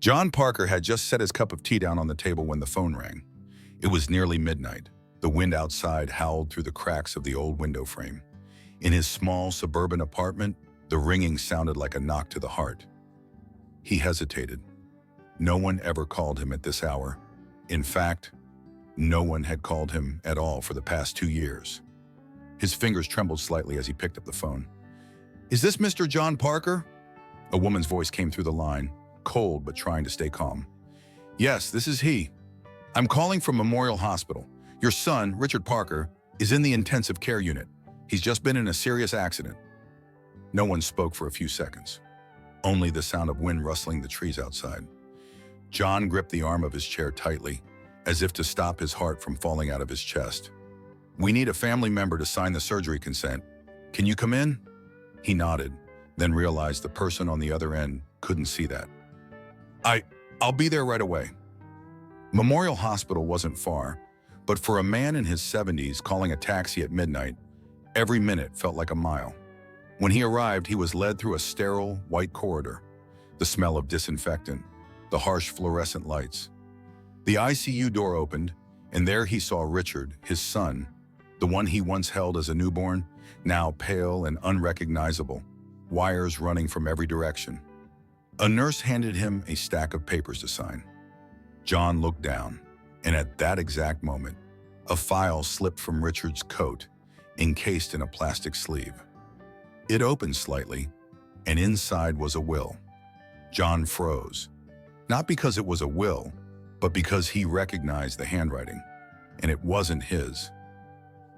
John Parker had just set his cup of tea down on the table when the phone rang. It was nearly midnight. The wind outside howled through the cracks of the old window frame. In his small suburban apartment, the ringing sounded like a knock to the heart. He hesitated. No one ever called him at this hour. In fact, no one had called him at all for the past 2 years. His fingers trembled slightly as he picked up the phone. "Is this Mr. John Parker?" A woman's voice came through the line, cold but trying to stay calm. "Yes, this is he. I'm calling from Memorial Hospital. Your son, Richard Parker, is in the intensive care unit. He's just been in a serious accident." No one spoke for a few seconds. Only the sound of wind rustling the trees outside. John gripped the arm of his chair tightly, as if to stop his heart from falling out of his chest. "We need a family member to sign the surgery consent. Can you come in?" He nodded, then realized the person on the other end couldn't see that. I'll be there right away." Memorial Hospital wasn't far, but for a man in his 70s calling a taxi at midnight, every minute felt like a mile. When he arrived, he was led through a sterile, white corridor. The smell of disinfectant, the harsh fluorescent lights. The ICU door opened, and there he saw Richard, his son, the one he once held as a newborn, now pale and unrecognizable, wires running from every direction. A nurse handed him a stack of papers to sign. John looked down, and at that exact moment, a file slipped from Richard's coat, encased in a plastic sleeve. It opened slightly, and inside was a will. John froze, not because it was a will, but because he recognized the handwriting, and it wasn't his.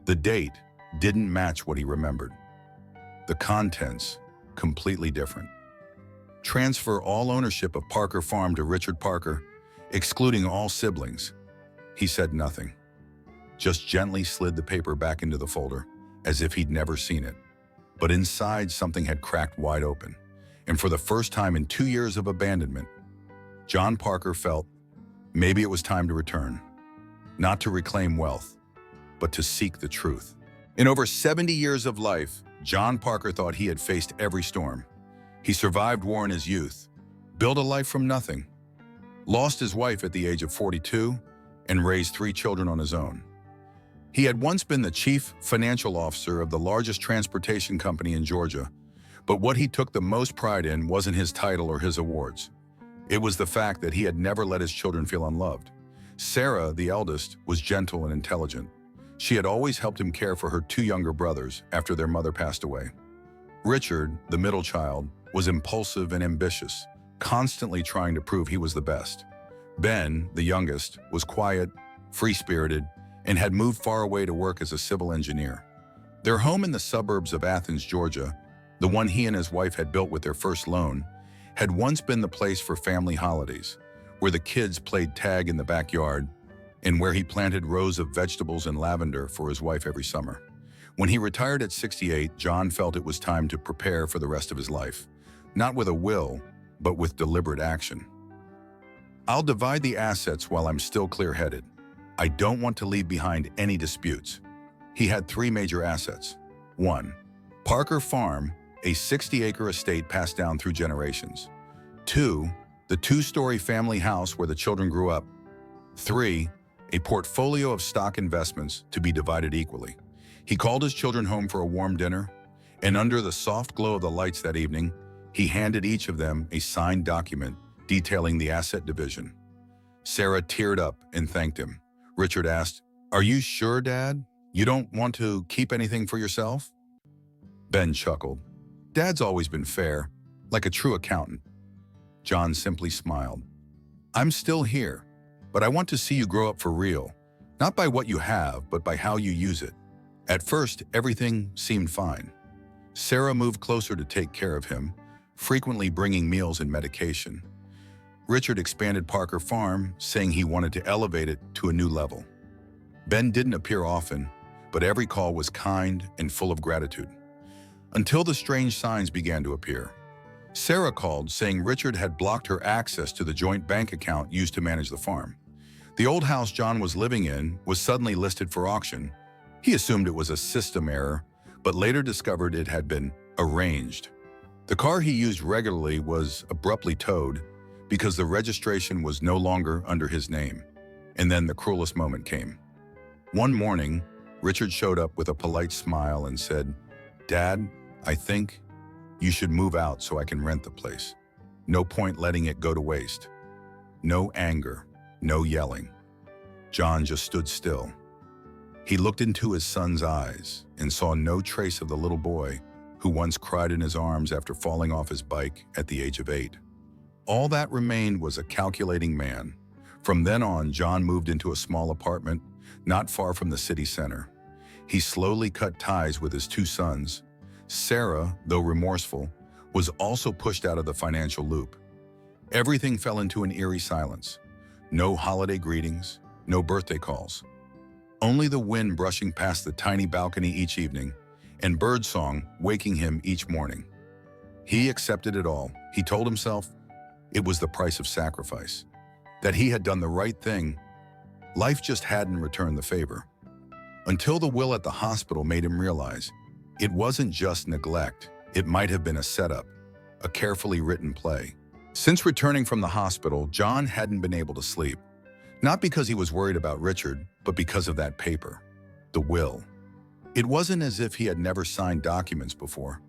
The date didn't match what he remembered. The contents, completely different. Transfer all ownership of Parker Farm to Richard Parker, excluding all siblings. He said nothing, just gently slid the paper back into the folder, as if he'd never seen it. But inside, something had cracked wide open, and for the first time in 2 years of abandonment, John Parker felt maybe it was time to return, not to reclaim wealth, but to seek the truth. In over 70 years of life, John Parker thought he had faced every storm. He survived war in his youth, built a life from nothing, lost his wife at the age of 42, and raised 3 children on his own. He had once been the chief financial officer of the largest transportation company in Georgia, but what he took the most pride in wasn't his title or his awards. It was the fact that he had never let his children feel unloved. Sarah, the eldest, was gentle and intelligent. She had always helped him care for her 2 younger brothers after their mother passed away. Richard, the middle child, was impulsive and ambitious, constantly trying to prove he was the best. Ben, the youngest, was quiet, free-spirited, and had moved far away to work as a civil engineer. Their home in the suburbs of Athens, Georgia, the one he and his wife had built with their first loan, had once been the place for family holidays, where the kids played tag in the backyard, and where he planted rows of vegetables and lavender for his wife every summer. When he retired at 68, John felt it was time to prepare for the rest of his life, not with a will, but with deliberate action. "I'll divide the assets while I'm still clear-headed. I don't want to leave behind any disputes." He had 3 major assets. 1. Parker Farm, a 60-acre estate passed down through generations. 2. The 2-story family house where the children grew up. 3. A portfolio of stock investments to be divided equally. He called his children home for a warm dinner, and under the soft glow of the lights that evening, he handed each of them a signed document detailing the asset division. Sarah teared up and thanked him. Richard asked, "Are you sure, Dad? You don't want to keep anything for yourself?" Ben chuckled. "Dad's always been fair, like a true accountant." John simply smiled. "I'm still here, but I want to see you grow up for real, not by what you have, but by how you use it." At first, everything seemed fine. Sarah moved closer to take care of him, frequently bringing meals and medication. Richard expanded Parker Farm, saying he wanted to elevate it to a new level. Ben didn't appear often, but every call was kind and full of gratitude. Until the strange signs began to appear. Sarah called, saying Richard had blocked her access to the joint bank account used to manage the farm. The old house John was living in was suddenly listed for auction. He assumed it was a system error, but later discovered it had been arranged. The car he used regularly was abruptly towed, because the registration was no longer under his name. And then the cruelest moment came. One morning, Richard showed up with a polite smile and said, "Dad, I think you should move out so I can rent the place. No point letting it go to waste." No anger, no yelling. John just stood still. He looked into his son's eyes and saw no trace of the little boy who once cried in his arms after falling off his bike at the age of 8. All that remained was a calculating man. From then on, John moved into a small apartment not far from the city center. He slowly cut ties with his 2 sons. Sarah, though remorseful, was also pushed out of the financial loop. Everything fell into an eerie silence. No holiday greetings, no birthday calls. Only the wind brushing past the tiny balcony each evening, and birdsong waking him each morning. He accepted it all. He told himself it was the price of sacrifice, that he had done the right thing. Life just hadn't returned the favor. Until the will at the hospital made him realize it wasn't just neglect. It might have been a setup, a carefully written play. Since returning from the hospital, John hadn't been able to sleep. Not because he was worried about Richard, but because of that paper, the will. It wasn't as if he had never signed documents before.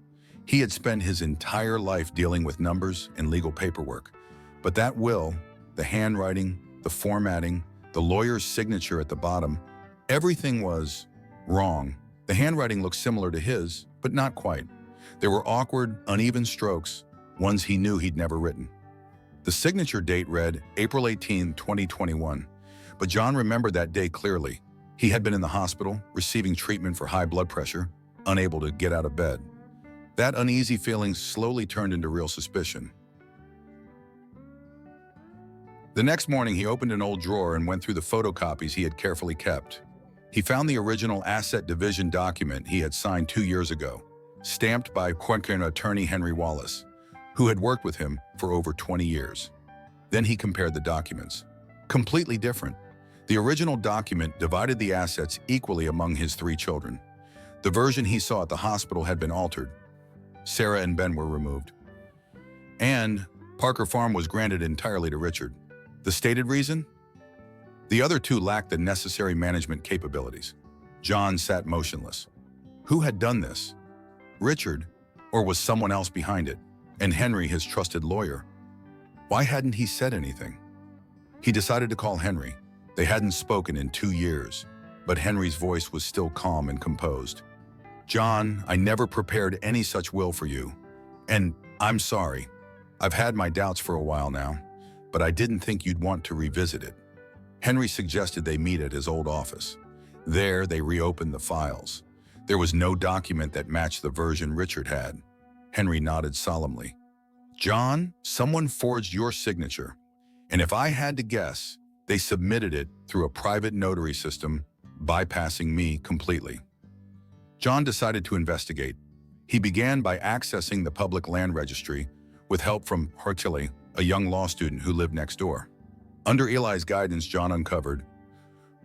He had spent his entire life dealing with numbers and legal paperwork. But that will, the handwriting, the formatting, the lawyer's signature at the bottom, everything was wrong. The handwriting looked similar to his, but not quite. There were awkward, uneven strokes, ones he knew he'd never written. The signature date read April 18, 2021, but John remembered that day clearly. He had been in the hospital, receiving treatment for high blood pressure, unable to get out of bed. That uneasy feeling slowly turned into real suspicion. The next morning, he opened an old drawer and went through the photocopies he had carefully kept. He found the original asset division document he had signed 2 years ago, stamped by Quaker attorney Henry Wallace, who had worked with him for over 20 years. Then he compared the documents. Completely different. The original document divided the assets equally among his 3 children. The version he saw at the hospital had been altered. Sarah and Ben were removed. And Parker Farm was granted entirely to Richard. The stated reason? The other 2 lacked the necessary management capabilities. John sat motionless. Who had done this? Richard, or was someone else behind it? And Henry, his trusted lawyer. Why hadn't he said anything? He decided to call Henry. They hadn't spoken in 2 years, but Henry's voice was still calm and composed. "John, I never prepared any such will for you. And I'm sorry. I've had my doubts for a while now, but I didn't think you'd want to revisit it." Henry suggested they meet at his old office. There, they reopened the files. There was no document that matched the version Richard had. Henry nodded solemnly. "John, someone forged your signature. And if I had to guess, they submitted it through a private notary system, bypassing me completely." John decided to investigate. He began by accessing the public land registry with help from Hertili, a young law student who lived next door. Under Eli's guidance, John uncovered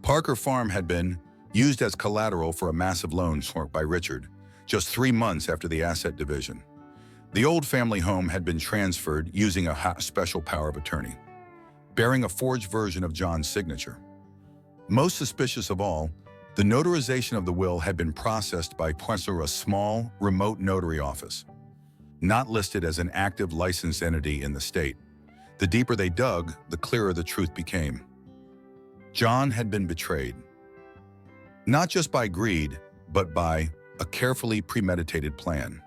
Parker Farm had been used as collateral for a massive loan sought by Richard just 3 months after the asset division. The old family home had been transferred using a special power of attorney, bearing a forged version of John's signature. Most suspicious of all, the notarization of the will had been processed by a small, remote notary office, not listed as an active licensed entity in the state. The deeper they dug, the clearer the truth became. John had been betrayed. Not just by greed, but by a carefully premeditated plan.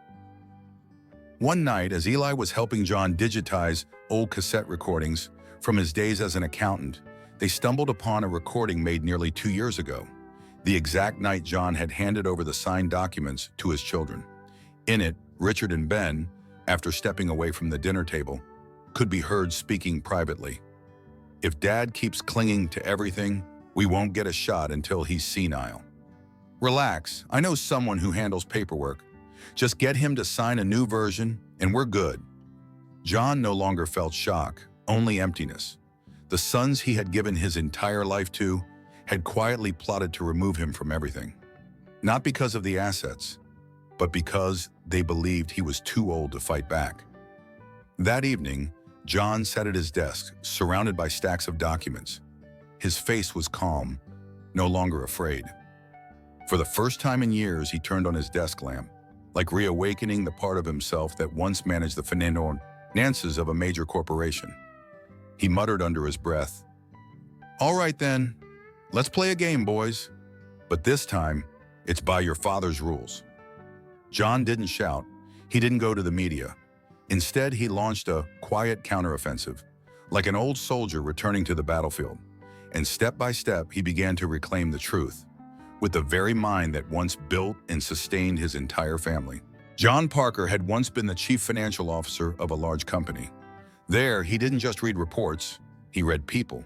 One night, as Eli was helping John digitize old cassette recordings from his days as an accountant, they stumbled upon a recording made nearly 2 years ago, the exact night John had handed over the signed documents to his children. In it, Richard and Ben, after stepping away from the dinner table, could be heard speaking privately. "If Dad keeps clinging to everything, we won't get a shot until he's senile. Relax, I know someone who handles paperwork. Just get him to sign a new version and we're good." John no longer felt shock, only emptiness. The sons he had given his entire life to had quietly plotted to remove him from everything. Not because of the assets, but because they believed he was too old to fight back. That evening, John sat at his desk, surrounded by stacks of documents. His face was calm, no longer afraid. For the first time in years, he turned on his desk lamp, like reawakening the part of himself that once managed the finances of a major corporation. He muttered under his breath, "All right then, let's play a game, boys. But this time, it's by your father's rules." John didn't shout. He didn't go to the media. Instead, he launched a quiet counteroffensive, like an old soldier returning to the battlefield. And step by step, he began to reclaim the truth, with the very mind that once built and sustained his entire family. John Parker had once been the chief financial officer of a large company. There, he didn't just read reports, he read people.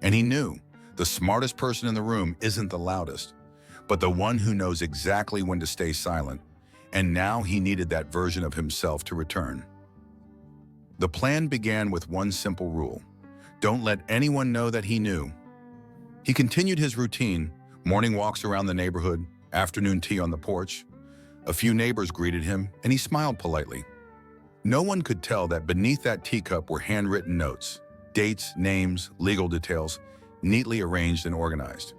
And he knew the smartest person in the room isn't the loudest, but the one who knows exactly when to stay silent. And now he needed that version of himself to return. The plan began with one simple rule: don't let anyone know that he knew. He continued his routine, morning walks around the neighborhood, afternoon tea on the porch. A few neighbors greeted him, and he smiled politely. No one could tell that beneath that teacup were handwritten notes, dates, names, legal details, neatly arranged and organized.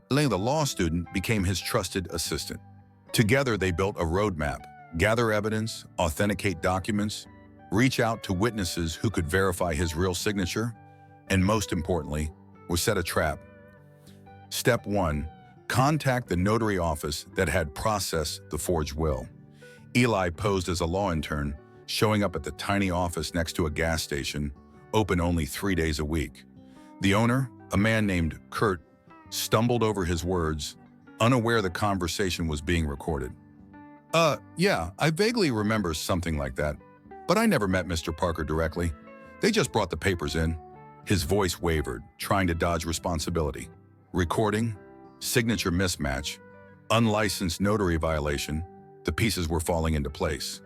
The law student became his trusted assistant. Together, they built a roadmap: gather evidence, authenticate documents, reach out to witnesses who could verify his real signature, and most importantly, was set a trap. Step 1. Contact the notary office that had processed the forged will. Eli posed as a law intern, showing up at the tiny office next to a gas station, open only 3 days a week. The owner, a man named Kurt, stumbled over his words, unaware the conversation was being recorded. Yeah, I vaguely remember something like that, but I never met Mr. Parker directly. They just brought the papers in." His voice wavered, trying to dodge responsibility. Recording, signature mismatch, unlicensed notary violation, the pieces were falling into place.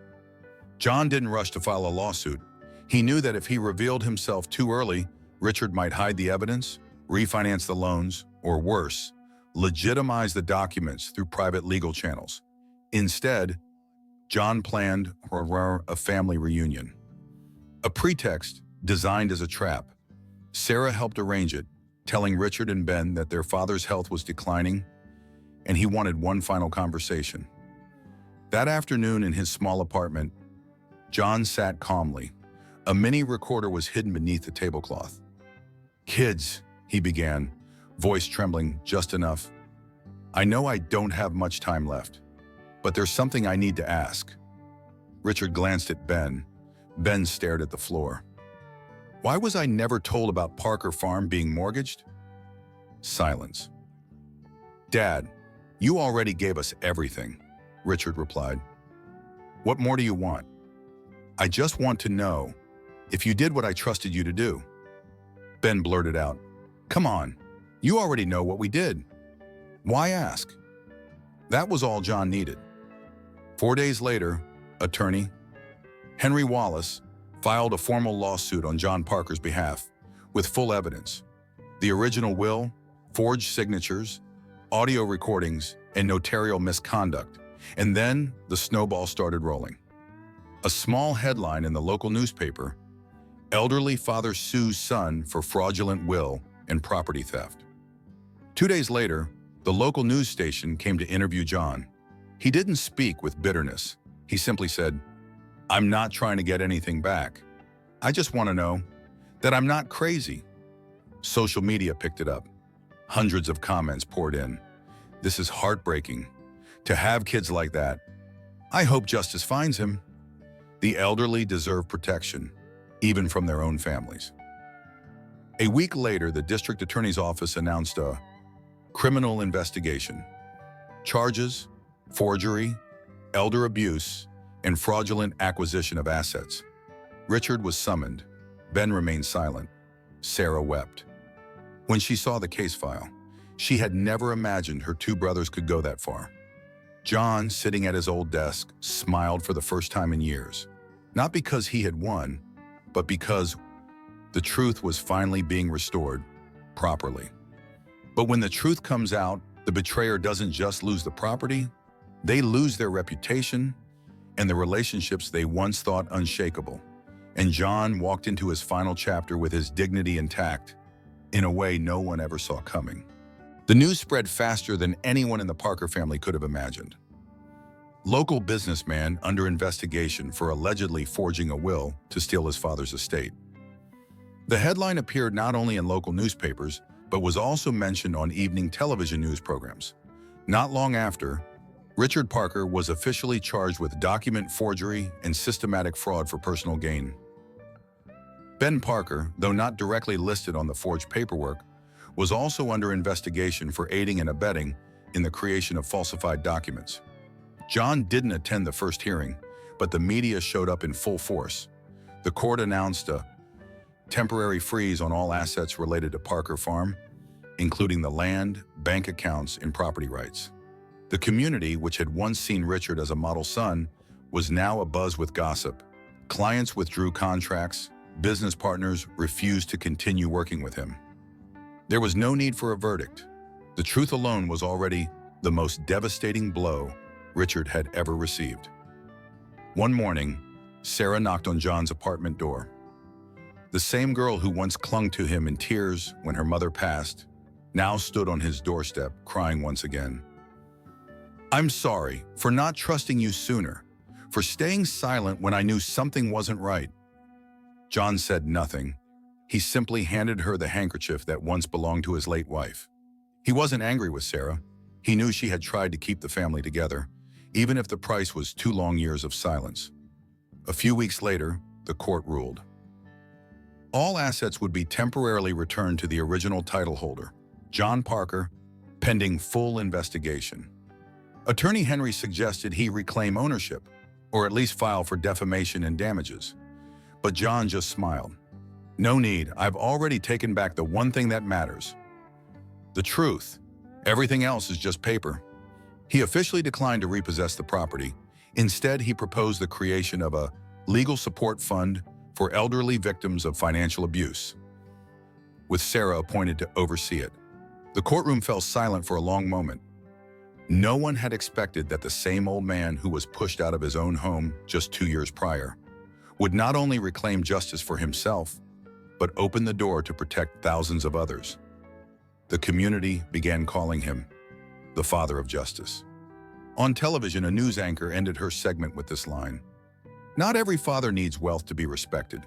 John didn't rush to file a lawsuit. He knew that if he revealed himself too early, Richard might hide the evidence, refinance the loans, or worse, legitimize the documents through private legal channels. Instead, John planned a family reunion. A pretext designed as a trap. Sarah helped arrange it, telling Richard and Ben that their father's health was declining, and he wanted one final conversation. That afternoon in his small apartment, John sat calmly. A mini recorder was hidden beneath the tablecloth. "Kids," he began, voice trembling just enough. "I know I don't have much time left, but there's something I need to ask." Richard glanced at Ben. Ben stared at the floor. "Why was I never told about Parker Farm being mortgaged?" Silence. "Dad, you already gave us everything," Richard replied. "What more do you want?" "I just want to know if you did what I trusted you to do." Ben blurted out, "Come on, you already know what we did. Why ask?" That was all John needed. 4 days later, attorney Henry Wallace filed a formal lawsuit on John Parker's behalf with full evidence: the original will, forged signatures, audio recordings, and notarial misconduct. And then the snowball started rolling. A small headline in the local newspaper: "Elderly father sues son for fraudulent will and property theft." 2 days later, the local news station came to interview John. He didn't speak with bitterness. He simply said, "I'm not trying to get anything back. I just want to know that I'm not crazy." Social media picked it up. Hundreds of comments poured in. "This is heartbreaking. To have kids like that. I hope justice finds him." The elderly deserve protection, even from their own families. A week later, the district attorney's office announced a criminal investigation. Charges: forgery, elder abuse, and fraudulent acquisition of assets. Richard was summoned. Ben remained silent. Sarah wept. When she saw the case file, she had never imagined her two brothers could go that far. John, sitting at his old desk, smiled for the first time in years. Not because he had won, but because the truth was finally being restored properly. But when the truth comes out, the betrayer doesn't just lose the property, they lose their reputation and the relationships they once thought unshakable. and John walked into his final chapter with his dignity intact, in a way no one ever saw coming. The news spread faster than anyone in the Parker family could have imagined. Local businessman under investigation for allegedly forging a will to steal his father's estate. The headline appeared not only in local newspapers, but was also mentioned on evening television news programs. Not long after, Richard Parker was officially charged with document forgery and systematic fraud for personal gain. Ben Parker, though not directly listed on the forged paperwork, was also under investigation for aiding and abetting in the creation of falsified documents. John didn't attend the first hearing, but the media showed up in full force. The court announced a temporary freeze on all assets related to Parker Farm, including the land, bank accounts, and property rights. The community, which had once seen Richard as a model son, was now abuzz with gossip. Clients withdrew contracts, business partners refused to continue working with him. There was no need for a verdict. The truth alone was already the most devastating blow Richard had ever received. One morning, Sarah knocked on John's apartment door. The same girl who once clung to him in tears when her mother passed now stood on his doorstep, crying once again. "I'm sorry for not trusting you sooner, for staying silent when I knew something wasn't right." John said nothing. He simply handed her the handkerchief that once belonged to his late wife. He wasn't angry with Sarah. He knew she had tried to keep the family together, even if the price was 2 long years of silence. A few weeks later, the court ruled. All assets would be temporarily returned to the original title holder, John Parker, pending full investigation. Attorney Henry suggested he reclaim ownership, or at least file for defamation and damages. But John just smiled. "No need, I've already taken back the one thing that matters. The truth. Everything else is just paper." He officially declined to repossess the property. Instead, he proposed the creation of a legal support fund for elderly victims of financial abuse, with Sarah appointed to oversee it. The courtroom fell silent for a long moment. No one had expected that the same old man who was pushed out of his own home just 2 years prior would not only reclaim justice for himself, but open the door to protect thousands of others. The community began calling him the Father of Justice. On television, a news anchor ended her segment with this line: "Not every father needs wealth to be respected,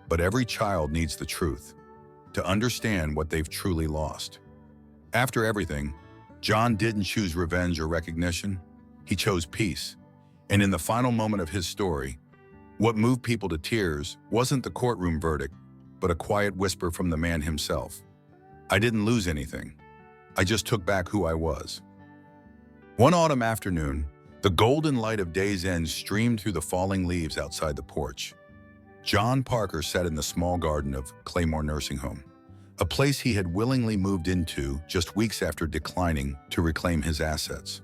but every child needs the truth, to understand what they've truly lost." After everything, John didn't choose revenge or recognition. He chose peace. And in the final moment of his story, what moved people to tears wasn't the courtroom verdict, but a quiet whisper from the man himself. "I didn't lose anything. I just took back who I was." One autumn afternoon, the golden light of day's end streamed through the falling leaves outside the porch. John Parker sat in the small garden of Claymore Nursing Home, a place he had willingly moved into just weeks after declining to reclaim his assets.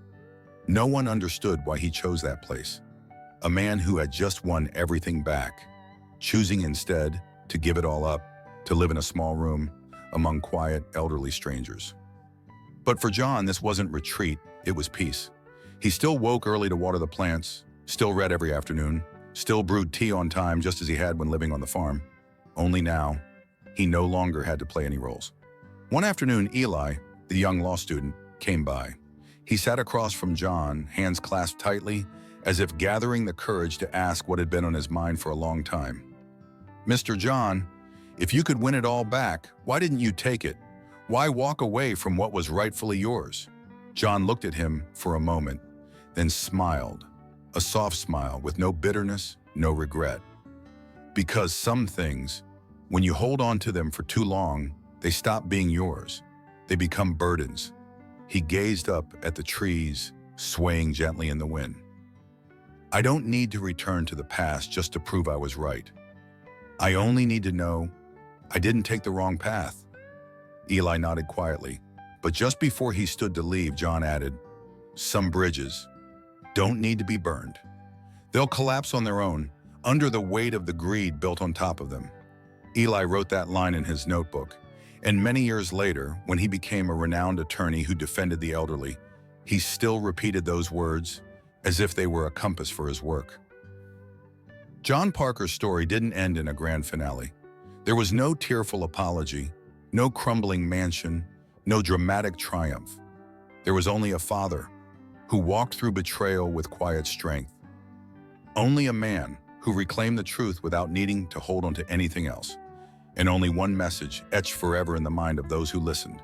No one understood why he chose that place. A man who had just won everything back, choosing instead to give it all up, to live in a small room among quiet, elderly strangers. But for John, this wasn't retreat, it was peace. He still woke early to water the plants, still read every afternoon, still brewed tea on time just as he had when living on the farm. Only now, he no longer had to play any roles. One afternoon, Eli, the young law student, came by. He sat across from John, hands clasped tightly, as if gathering the courage to ask what had been on his mind for a long time. "Mr. John, if you could win it all back, why didn't you take it? Why walk away from what was rightfully yours?" John looked at him for a moment, then smiled, a soft smile with no bitterness, no regret. "Because some things, when you hold on to them for too long, they stop being yours. They become burdens." He gazed up at the trees, swaying gently in the wind. "I don't need to return to the past just to prove I was right. I only need to know I didn't take the wrong path." Eli nodded quietly, but just before he stood to leave, John added, "Some bridges don't need to be burned. They'll collapse on their own, under the weight of the greed built on top of them." Eli wrote that line in his notebook, and many years later, when he became a renowned attorney who defended the elderly, he still repeated those words as if they were a compass for his work. John Parker's story didn't end in a grand finale. There was no tearful apology, no crumbling mansion, no dramatic triumph. There was only a father who walked through betrayal with quiet strength. Only a man who reclaimed the truth without needing to hold on to anything else. And only one message etched forever in the mind of those who listened.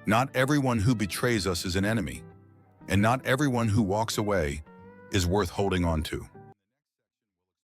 Not everyone who betrays us is an enemy, and not everyone who walks away is worth holding on to.